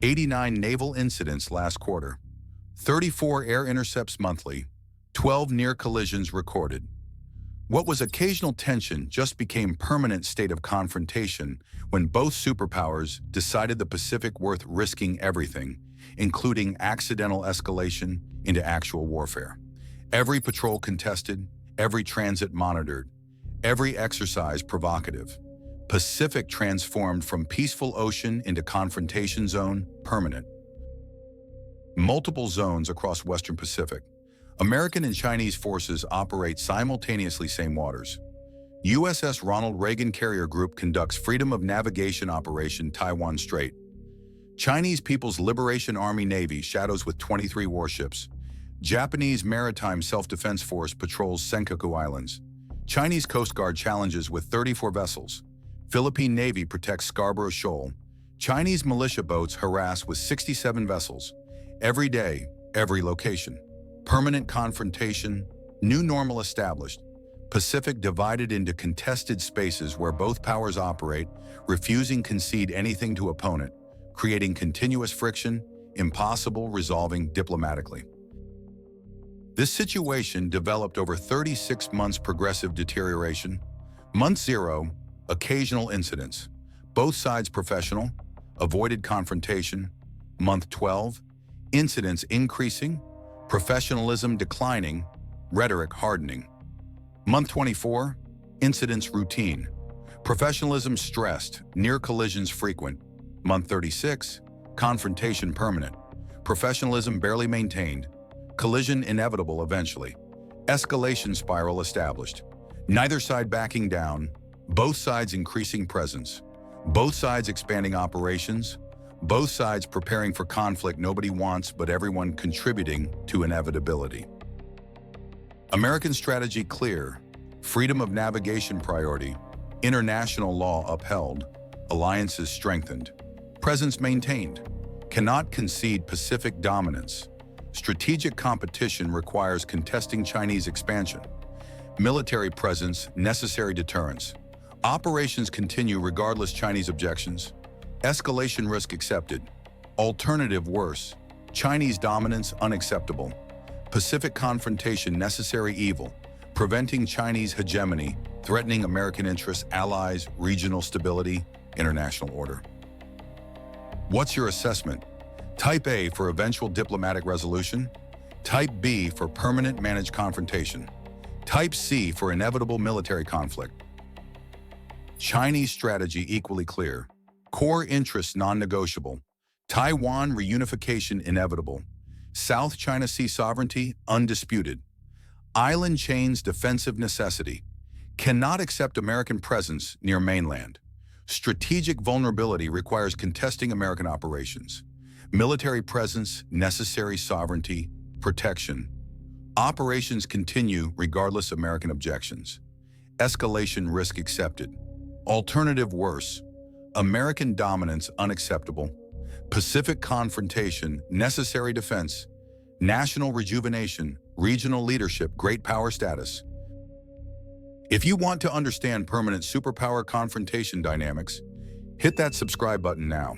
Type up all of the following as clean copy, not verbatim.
89 naval incidents last quarter, 34 air intercepts monthly, 12 near collisions recorded. What was occasional tension just became permanent state of confrontation when both superpowers decided the Pacific worth risking everything, including accidental escalation into actual warfare. Every patrol contested, every transit monitored, every exercise provocative. Pacific transformed from peaceful ocean into confrontation zone, permanent. Multiple zones across Western Pacific. American and Chinese forces operate simultaneously same waters. USS Ronald Reagan Carrier Group conducts Freedom of Navigation Operation Taiwan Strait. Chinese People's Liberation Army Navy shadows with 23 warships. Japanese Maritime Self-Defense Force patrols Senkaku Islands. Chinese Coast Guard challenges with 34 vessels. Philippine Navy protects Scarborough Shoal. Chinese militia boats harass with 67 vessels. Every day, every location. Permanent confrontation, new normal established. Pacific divided into contested spaces where both powers operate, refusing concede anything to opponent, creating continuous friction, impossible resolving diplomatically. This situation developed over 36 months progressive deterioration. Month 0, occasional incidents. Both sides professional, avoided confrontation. Month 12, incidents increasing, professionalism declining, rhetoric hardening. Month 24, incidents routine, professionalism stressed, near collisions frequent. Month 36, confrontation permanent, professionalism barely maintained, collision inevitable eventually, escalation spiral established, neither side backing down, both sides increasing presence, both sides expanding operations, both sides preparing for conflict nobody wants but everyone contributing to inevitability. American strategy clear, freedom of navigation priority, international law upheld, alliances strengthened, presence maintained, cannot concede Pacific dominance. Strategic competition requires contesting Chinese expansion. Military presence, necessary deterrence. Operations continue regardless Chinese objections. Escalation risk accepted. Alternative worse. Chinese dominance unacceptable. Pacific confrontation necessary evil. Preventing Chinese hegemony, threatening American interests, allies, regional stability, international order. What's your assessment? Type A for eventual diplomatic resolution. Type B for permanent managed confrontation. Type C for inevitable military conflict. Chinese strategy equally clear. Core interests non-negotiable. Taiwan reunification inevitable. South China Sea sovereignty undisputed. Island chains defensive necessity. Cannot accept American presence near mainland. Strategic vulnerability requires contesting American operations. Military presence, necessary sovereignty, protection. Operations continue regardless American objections. Escalation risk accepted. Alternative worse. American dominance unacceptable. Pacific confrontation, necessary defense. National rejuvenation, regional leadership, great power status. If you want to understand permanent superpower confrontation dynamics, hit that subscribe button now.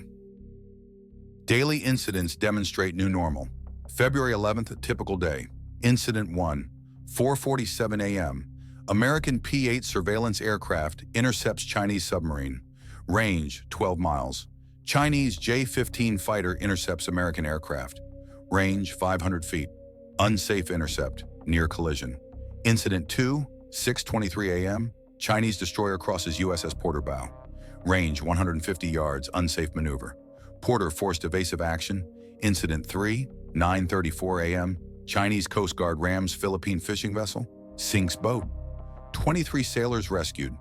Daily incidents demonstrate new normal. February 11th, typical day. Incident 1, 4:47 a.m. American P-8 surveillance aircraft intercepts Chinese submarine. Range, 12 miles. Chinese J-15 fighter intercepts American aircraft. Range, 500 feet. Unsafe intercept, near collision. Incident 2, 6:23 a.m. Chinese destroyer crosses USS Porter bow. Range, 150 yards, unsafe maneuver. Porter forced evasive action. Incident 3, 9:34 a.m. Chinese Coast Guard rams Philippine fishing vessel. Sinks boat. 23 sailors rescued.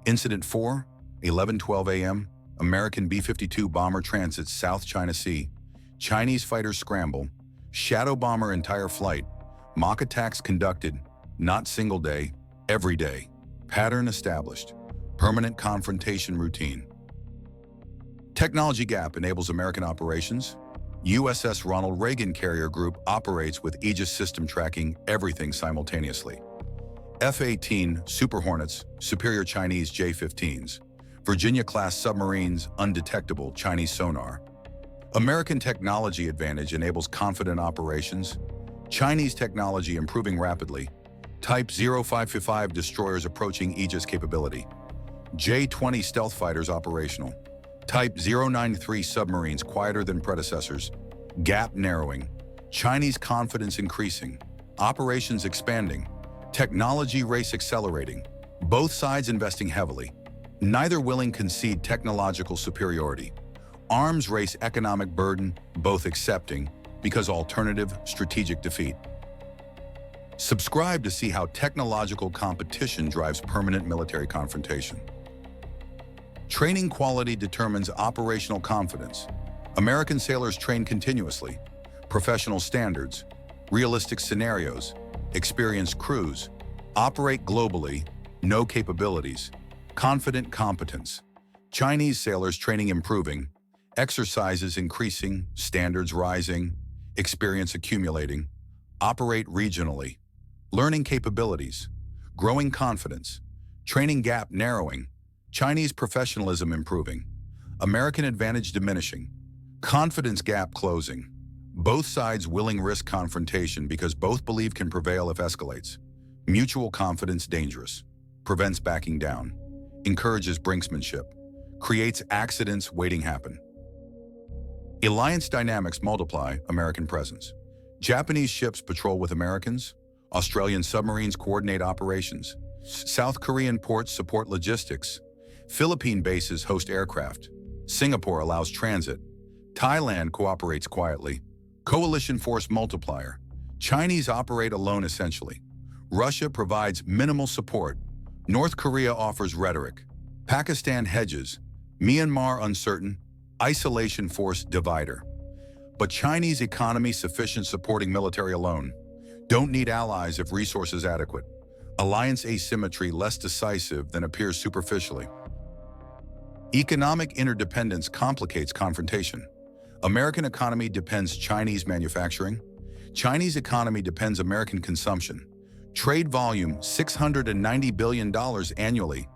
Incident 4, 11:12 a.m. American B-52 bomber transits South China Sea. Chinese fighters scramble. Shadow bomber entire flight. Mock attacks conducted. Not single day, every day. Pattern established. Permanent confrontation routine. Technology gap enables American operations. USS Ronald Reagan Carrier Group operates with Aegis system tracking everything simultaneously. F-18 Super Hornets, superior Chinese J-15s. Virginia-class submarines, undetectable Chinese sonar. American technology advantage enables confident operations. Chinese technology improving rapidly. Type 0555 destroyers approaching Aegis capability. J-20 stealth fighters operational. Type 093 submarines quieter than predecessors. Gap narrowing. Chinese confidence increasing. Operations expanding. Technology race accelerating. Both sides investing heavily. Neither willing concede technological superiority. Arms race economic burden, both accepting, because alternative strategic defeat. Subscribe to see how technological competition drives permanent military confrontation. Training quality determines operational confidence. American sailors train continuously. Professional standards, realistic scenarios, experienced crews, operate globally, no capabilities, confident competence. Chinese sailors training improving, exercises increasing, standards rising, experience accumulating, operate regionally, learning capabilities, growing confidence, training gap narrowing, Chinese professionalism improving, American advantage diminishing, confidence gap closing, both sides willing risk confrontation because both believe can prevail if escalates, mutual confidence dangerous, prevents backing down, encourages brinksmanship, creates accidents waiting happen. Alliance dynamics multiply American presence. Japanese ships patrol with Americans. Australian submarines coordinate operations. South Korean ports support logistics. Philippine bases host aircraft. Singapore allows transit. Thailand cooperates quietly. Coalition force multiplier. Chinese operate alone essentially. Russia provides minimal support. North Korea offers rhetoric. Pakistan hedges. Myanmar uncertain. Isolation force divider. But Chinese economy sufficient supporting military alone. Don't need allies if resources adequate. Alliance asymmetry less decisive than appears superficially. Economic interdependence complicates confrontation. American economy depends Chinese manufacturing. Chinese economy depends American consumption. Trade volume $690 billion annually.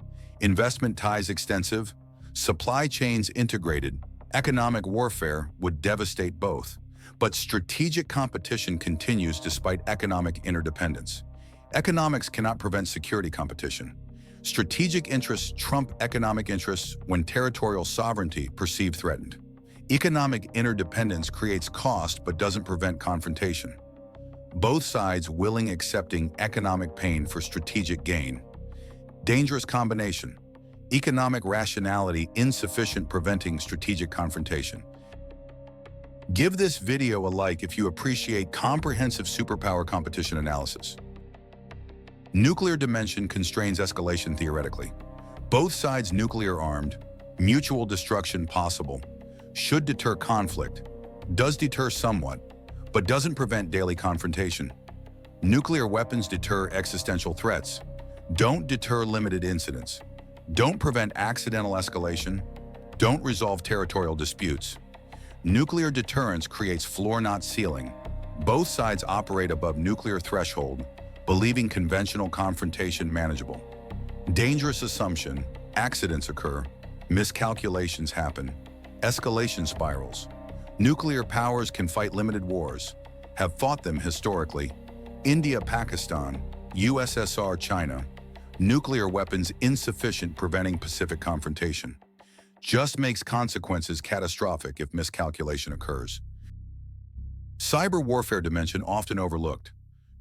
Investment ties extensive. Supply chains integrated. Economic warfare would devastate both. But strategic competition continues despite economic interdependence. Economics cannot prevent security competition. Strategic interests trump economic interests when territorial sovereignty perceived threatened. Economic interdependence creates cost but doesn't prevent confrontation. Both sides willing accepting economic pain for strategic gain. Dangerous combination. Economic rationality insufficient preventing strategic confrontation. Give this video a like if you appreciate comprehensive superpower competition analysis. Nuclear dimension constrains escalation theoretically. Both sides nuclear armed, mutual destruction possible, should deter conflict, does deter somewhat, but doesn't prevent daily confrontation. Nuclear weapons deter existential threats, don't deter limited incidents, don't prevent accidental escalation, don't resolve territorial disputes. Nuclear deterrence creates floor not ceiling. Both sides operate above nuclear threshold, believing conventional confrontation manageable. Dangerous assumption, accidents occur, miscalculations happen, escalation spirals. Nuclear powers can fight limited wars, have fought them historically. India, Pakistan, USSR, China. Nuclear weapons insufficient preventing Pacific confrontation. Just makes consequences catastrophic if miscalculation occurs. Cyber warfare dimension often overlooked.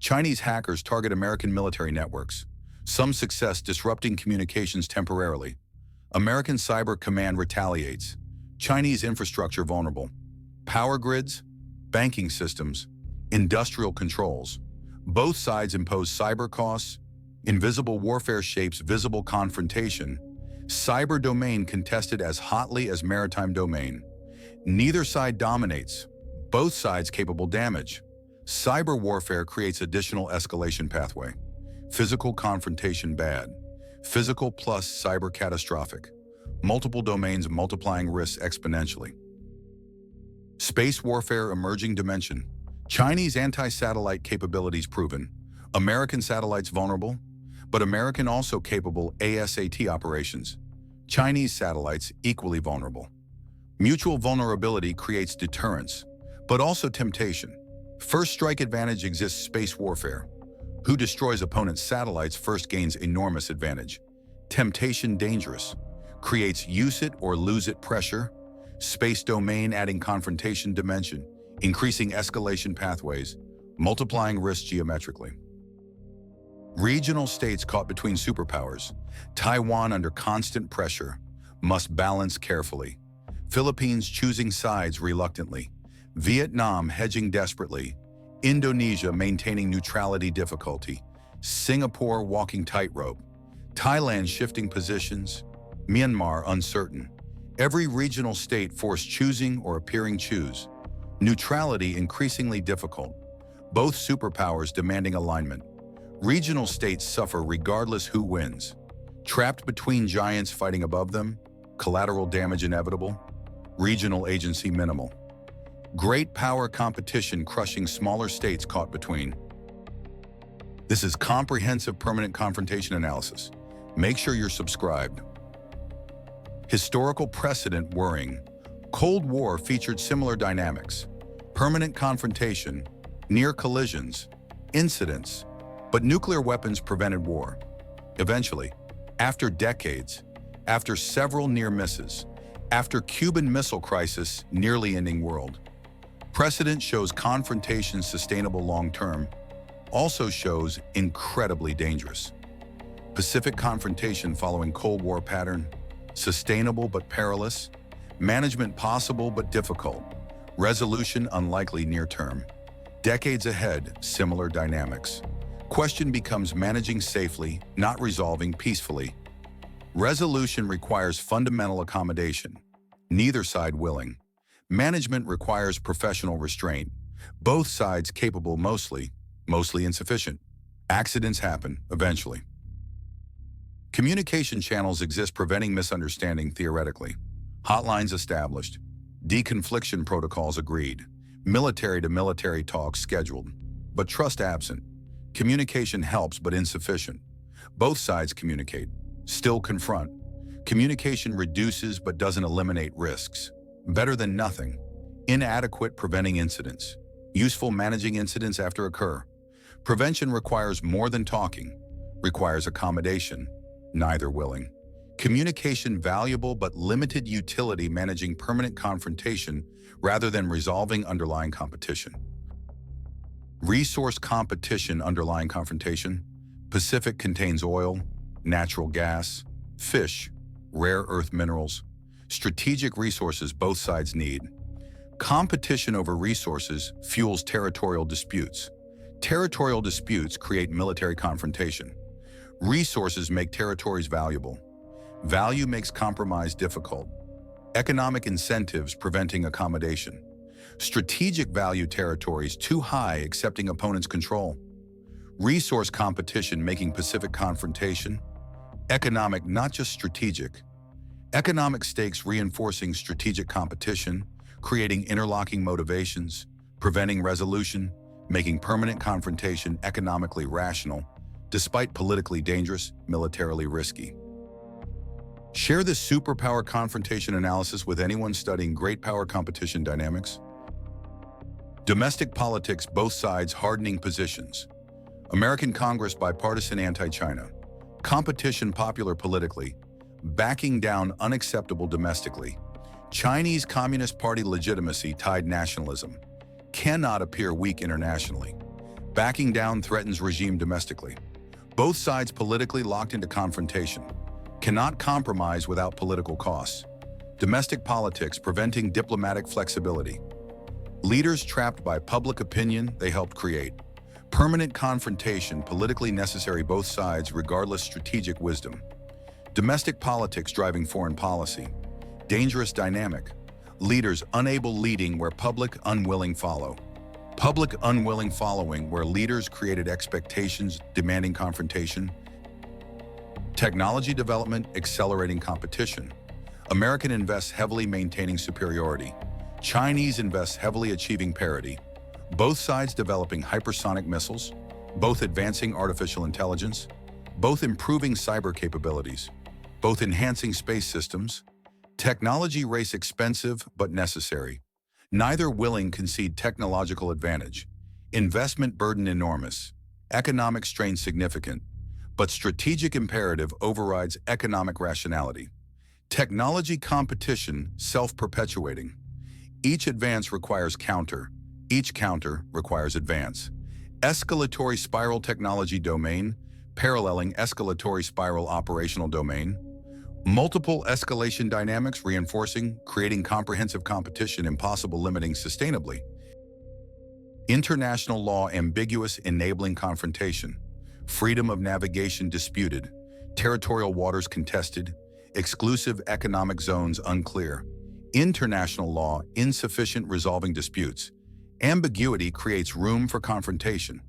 Chinese hackers target American military networks. Some success disrupting communications temporarily. American cyber command retaliates. Chinese infrastructure vulnerable. Power grids, banking systems, industrial controls. Both sides impose cyber costs. Invisible warfare shapes visible confrontation. Cyber domain contested as hotly as maritime domain. Neither side dominates. Both sides capable damage. Cyber warfare creates additional escalation pathway. Physical confrontation bad. Physical plus cyber catastrophic. Multiple domains multiplying risks exponentially. Space warfare emerging dimension. Chinese anti-satellite capabilities proven. American satellites vulnerable, but American also capable ASAT operations. Chinese satellites equally vulnerable. Mutual vulnerability creates deterrence, but also temptation. First strike advantage exists space warfare. Who destroys opponent's satellites first gains enormous advantage. Temptation dangerous. Creates use it or lose it pressure. Space domain adding confrontation dimension, increasing escalation pathways, multiplying risk geometrically. Regional states caught between superpowers. Taiwan under constant pressure, must balance carefully. Philippines choosing sides reluctantly. Vietnam hedging desperately. Indonesia maintaining neutrality difficulty. Singapore walking tightrope. Thailand shifting positions. Myanmar uncertain. Every regional state forced choosing or appearing choose. Neutrality increasingly difficult. Both superpowers demanding alignment. Regional states suffer regardless who wins. Trapped between giants fighting above them. Collateral damage inevitable. Regional agency minimal. Great power competition crushing smaller states caught between. This is comprehensive permanent confrontation analysis. Make sure you're subscribed. Historical precedent worrying. Cold War featured similar dynamics. Permanent confrontation, near collisions, incidents, but nuclear weapons prevented war. Eventually, after decades, after several near misses, after Cuban Missile Crisis nearly ending world. Precedent shows confrontation sustainable long-term, also shows incredibly dangerous. Pacific confrontation following Cold War pattern, sustainable but perilous, management possible but difficult, resolution unlikely near-term. Decades ahead, similar dynamics. Question becomes managing safely, not resolving peacefully. Resolution requires fundamental accommodation, neither side willing. Management requires professional restraint, both sides capable mostly insufficient. Accidents happen, eventually. Communication channels exist preventing misunderstanding theoretically. Hotlines established. Deconfliction protocols agreed. Military-to-military talks scheduled. But trust absent. Communication helps but insufficient. Both sides communicate, still confront. Communication reduces but doesn't eliminate risks. Better than nothing. Inadequate preventing incidents. Useful managing incidents after occur. Prevention requires more than talking. Requires accommodation, neither willing. Communication valuable but limited utility managing permanent confrontation rather than resolving underlying competition. Resource competition underlying confrontation. Pacific contains oil, natural gas, fish, rare earth minerals, strategic resources both sides need. Competition over resources fuels territorial disputes. Territorial disputes create military confrontation. Resources make territories valuable. Value makes compromise difficult. Economic incentives preventing accommodation. Strategic value territories too high accepting opponents' control. Resource competition making Pacific confrontation. Economic, not just strategic. Economic stakes reinforcing strategic competition, creating interlocking motivations, preventing resolution, making permanent confrontation economically rational, despite politically dangerous, militarily risky. Share this superpower confrontation analysis with anyone studying great power competition dynamics. Domestic politics, both sides hardening positions. American Congress bipartisan anti-China. Competition popular politically. Backing down unacceptable domestically. Chinese Communist Party legitimacy tied nationalism. Cannot appear weak internationally. Backing down threatens regime domestically. Both sides politically locked into confrontation. Cannot compromise without political costs. Domestic politics preventing diplomatic flexibility. Leaders trapped by public opinion they helped create. Permanent confrontation politically necessary both sides regardless strategic wisdom. Domestic politics driving foreign policy. Dangerous dynamic. Leaders unable leading where public unwilling follow. Public unwilling following where leaders created expectations demanding confrontation. Technology development accelerating competition. American invests heavily maintaining superiority. Chinese invests heavily achieving parity. Both sides developing hypersonic missiles, both advancing artificial intelligence, both improving cyber capabilities, both enhancing space systems, Technology race expensive but necessary. Neither willing concede technological advantage. Investment burden enormous. Economic strain significant. But strategic imperative overrides economic rationality. Technology competition self-perpetuating. Each advance requires counter. Each counter requires advance. Escalatory spiral technology domain, paralleling escalatory spiral operational domain. Multiple escalation dynamics reinforcing, creating comprehensive competition impossible limiting sustainably. International law ambiguous enabling confrontation. Freedom of navigation disputed. Territorial waters contested. Exclusive economic zones unclear. International law insufficient resolving disputes. Ambiguity creates room for confrontation.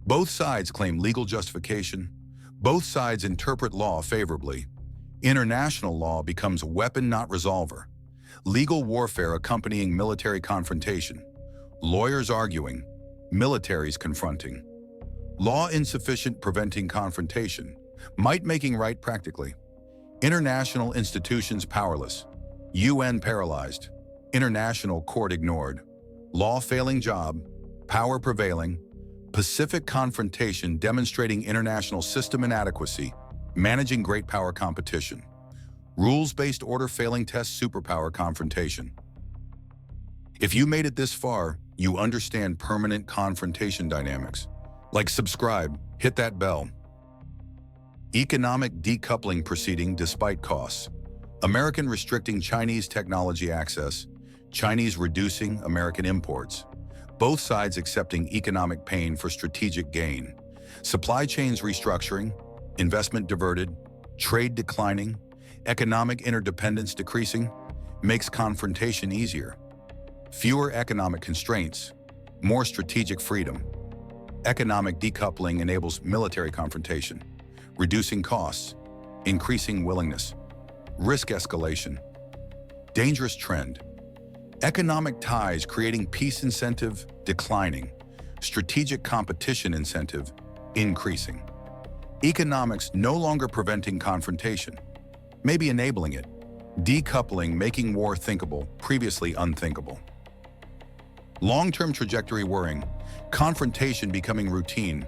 Both sides claim legal justification. Both sides interpret law favorably. International law becomes weapon not resolver. Legal warfare accompanying military confrontation. Lawyers arguing. Militaries confronting. Law insufficient preventing confrontation. Might making right practically. International institutions powerless. UN paralyzed. International court ignored. Law failing job. Power prevailing. Pacific confrontation demonstrating international system inadequacy. Managing great power competition. Rules-based order failing test superpower confrontation. If you made it this far, you understand permanent confrontation dynamics. Like, subscribe, hit that bell. Economic decoupling proceeding despite costs. American restricting Chinese technology access. Chinese reducing American imports. Both sides accepting economic pain for strategic gain. Supply chains restructuring. Investment diverted. Trade declining. Economic interdependence decreasing. Makes confrontation easier. Fewer economic constraints. More strategic freedom. Economic decoupling enables military confrontation, reducing costs, increasing willingness. Risk escalation. Dangerous trend. Economic ties creating peace incentive, declining. Strategic competition incentive, increasing. Economics no longer preventing confrontation, maybe enabling it. Decoupling making war thinkable, previously unthinkable. Long-term trajectory worrying, confrontation becoming routine,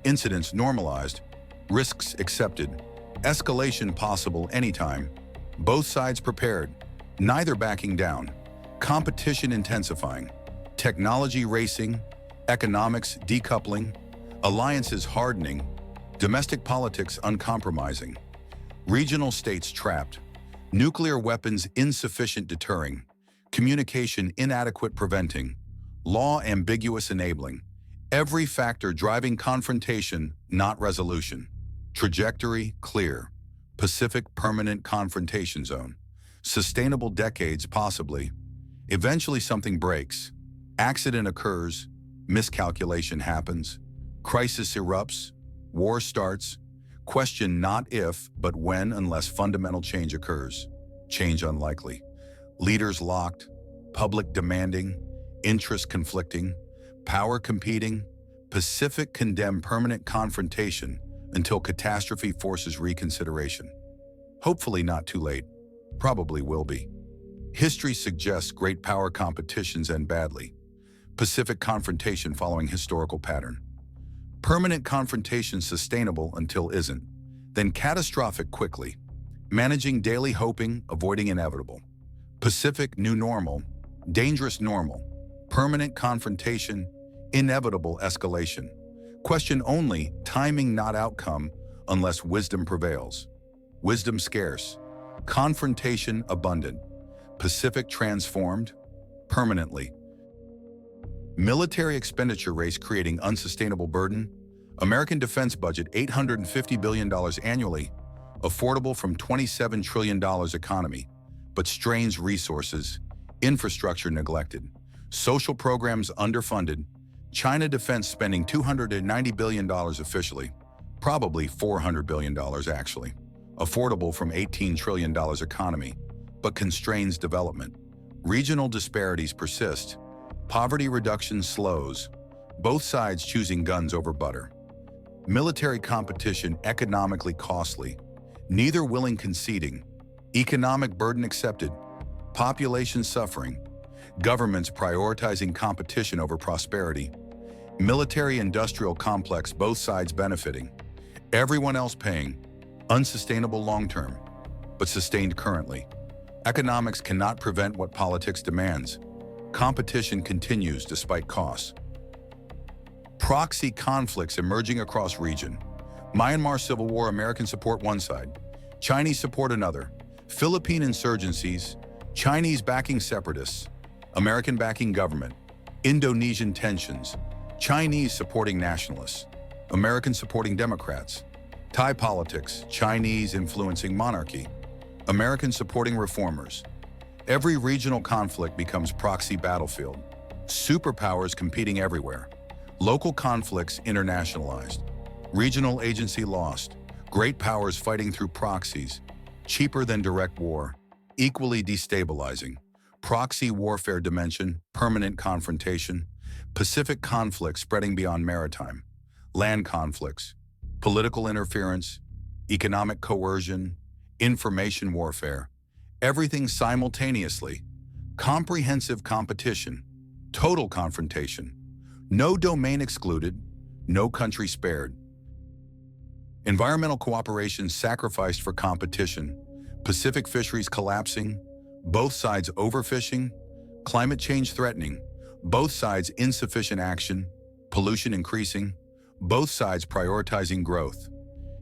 incidents normalized, risks accepted, escalation possible anytime, both sides prepared, neither backing down, competition intensifying, technology racing, economics decoupling, alliances hardening, domestic politics uncompromising, regional states trapped, nuclear weapons insufficient deterring, communication inadequate preventing, law ambiguous enabling, every factor driving confrontation, not resolution. Trajectory clear. Pacific permanent confrontation zone. Sustainable decades possibly. Eventually something breaks. Accident occurs. Miscalculation happens. Crisis erupts. War starts. Question not if, but when unless fundamental change occurs. Change unlikely. Leaders locked. Public demanding. Interests conflicting, power competing, Pacific condemn permanent confrontation until catastrophe forces reconsideration. Hopefully not too late, probably will be. History suggests great power competitions end badly. Pacific confrontation following historical pattern. Permanent confrontation sustainable until isn't, then catastrophic quickly. Managing daily hoping, avoiding inevitable. Pacific new normal, dangerous normal. Permanent confrontation, inevitable escalation. Question only, timing not outcome, unless wisdom prevails. Wisdom scarce. Confrontation abundant. Pacific transformed, permanently. Military expenditure race creating unsustainable burden. American defense budget $850 billion annually, affordable from $27 trillion economy, but strains resources, infrastructure neglected. Social programs underfunded, China defense spending $290 billion officially, probably $400 billion actually, affordable from $18 trillion economy, but constrains development. Regional disparities persist, poverty reduction slows, both sides choosing guns over butter. Military competition economically costly, neither willing conceding, Economic burden accepted, population suffering, governments prioritizing competition over prosperity, military-industrial complex, both sides benefiting, everyone else paying, unsustainable long-term, but sustained currently. Economics cannot prevent what politics demands. Competition continues despite costs. Proxy conflicts emerging across region. Myanmar civil war, American support one side, Chinese support another. Philippine insurgencies, Chinese backing separatists, American backing government. Indonesian tensions, Chinese supporting nationalists, American supporting Democrats. Thai politics, Chinese influencing monarchy, American supporting reformers. Every regional conflict becomes proxy battlefield. Superpowers competing everywhere. Local conflicts internationalized. Regional agency lost. Great powers fighting through proxies. Cheaper than direct war. Equally destabilizing. Proxy warfare dimension, permanent confrontation. Pacific conflict spreading beyond maritime. Land conflicts. Political interference. Economic coercion. Information warfare. Everything simultaneously. Comprehensive competition. Total confrontation. No domain excluded. No country spared. Environmental cooperation sacrificed for competition. Pacific fisheries collapsing. Both sides overfishing. Climate change threatening. Both sides insufficient action. Pollution increasing. Both sides prioritizing growth.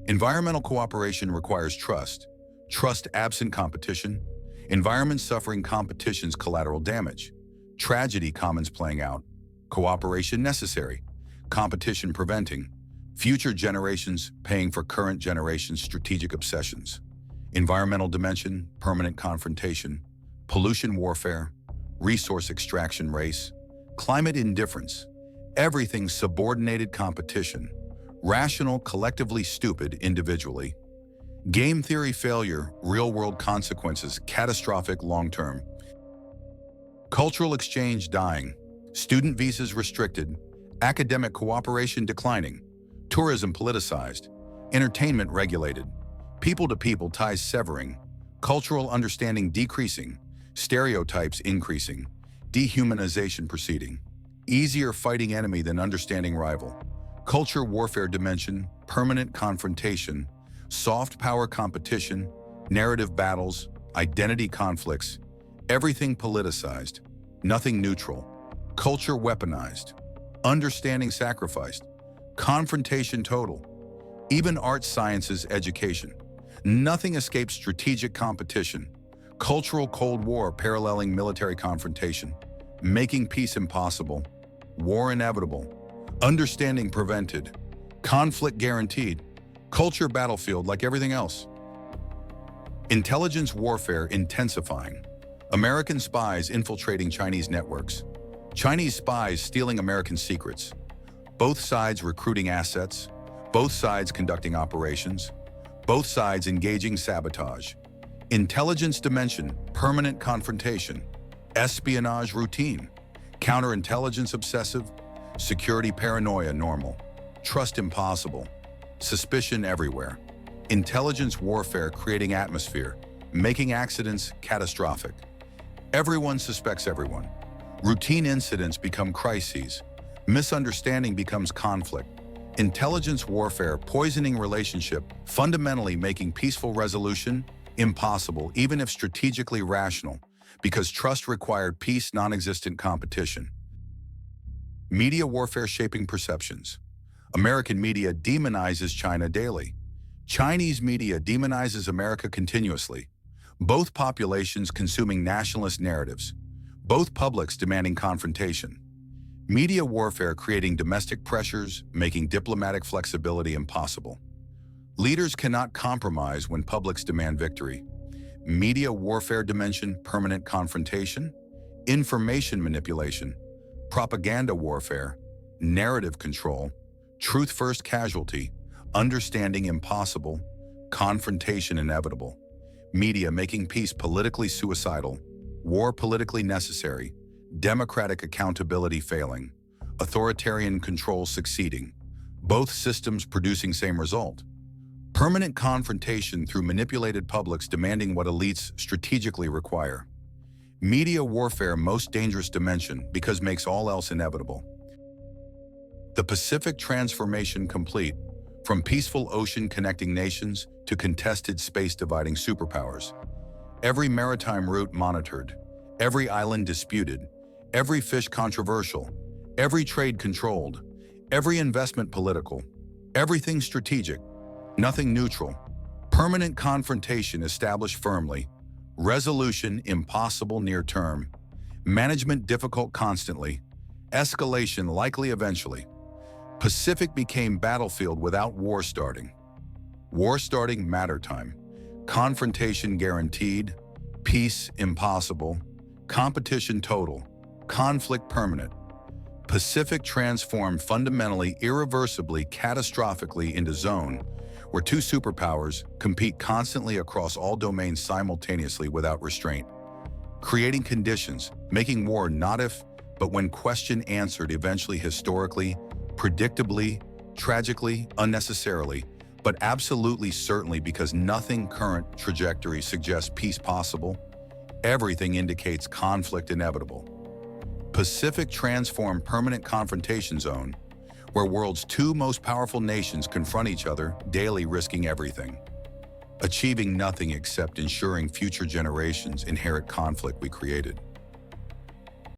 Environmental cooperation requires trust. Trust absent competition. Environment suffering, competition's collateral damage. Tragedy, commons playing out. Cooperation necessary. Competition preventing. Future generations paying for current generations' strategic obsessions. Environmental dimension, permanent confrontation. Pollution warfare. Resource extraction race. Climate indifference. Everything subordinated competition. Rational, collectively stupid, individually. Game theory failure, real-world consequences, catastrophic long-term. Cultural exchange dying, student visas restricted, academic cooperation declining, tourism politicized, entertainment regulated, people-to-people ties severing, cultural understanding decreasing, stereotypes increasing, dehumanization proceeding, easier fighting enemy than understanding rival, culture warfare dimension, permanent confrontation, soft power competition, narrative battles, identity conflicts, everything politicized, nothing neutral, culture weaponized, understanding sacrificed, confrontation total, even arts, sciences, education. Nothing escapes strategic competition, cultural Cold War paralleling military confrontation, making peace impossible, war inevitable, understanding prevented, conflict guaranteed, culture battlefield like everything else. Intelligence warfare intensifying. American spies infiltrating Chinese networks. Chinese spies stealing American secrets. Both sides recruiting assets. Both sides conducting operations. Both sides engaging sabotage. Intelligence dimension, permanent confrontation. Espionage routine. Counterintelligence obsessive. Security paranoia normal. Trust impossible. Suspicion everywhere. Intelligence warfare creating atmosphere, making accidents catastrophic. Everyone suspects everyone. Routine incidents become crises. Misunderstanding becomes conflict. Intelligence warfare poisoning relationship, fundamentally making peaceful resolution impossible, even if strategically rational, because trust required peace, non-existent competition. Media warfare shaping perceptions. American media demonizes China daily. Chinese media demonizes America continuously. Both populations consuming nationalist narratives. Both publics demanding confrontation. Media warfare creating domestic pressures, making diplomatic flexibility impossible. Leaders cannot compromise when publics demand victory. Media warfare dimension, permanent confrontation. Information manipulation. Propaganda warfare. Narrative control. Truth first casualty, understanding impossible, confrontation inevitable, media making peace politically suicidal, war politically necessary, democratic accountability failing, authoritarian control succeeding, both systems producing same result. Permanent confrontation through manipulated publics demanding what elites strategically require. Media warfare most dangerous dimension because makes all else inevitable. The Pacific transformation complete, from peaceful ocean connecting nations to contested space dividing superpowers. Every maritime route monitored, every island disputed, every fish controversial, every trade controlled, every investment political, everything strategic, nothing neutral. Permanent confrontation established firmly, resolution impossible near term, management difficult constantly, escalation likely eventually. Pacific became battlefield without war starting. War starting matter time. Confrontation guaranteed, peace impossible, competition total, conflict permanent. Pacific transformed fundamentally, irreversibly, catastrophically into zone where two superpowers compete constantly across all domains simultaneously without restraint, creating conditions, making war not if, but when question answered eventually historically, predictably, tragically, unnecessarily, but absolutely certainly because nothing current trajectory suggests peace possible, everything indicates conflict inevitable. Pacific transformed permanent confrontation zone, where world's two most powerful nations confront each other, daily risking everything, achieving nothing except ensuring future generations inherit conflict we created.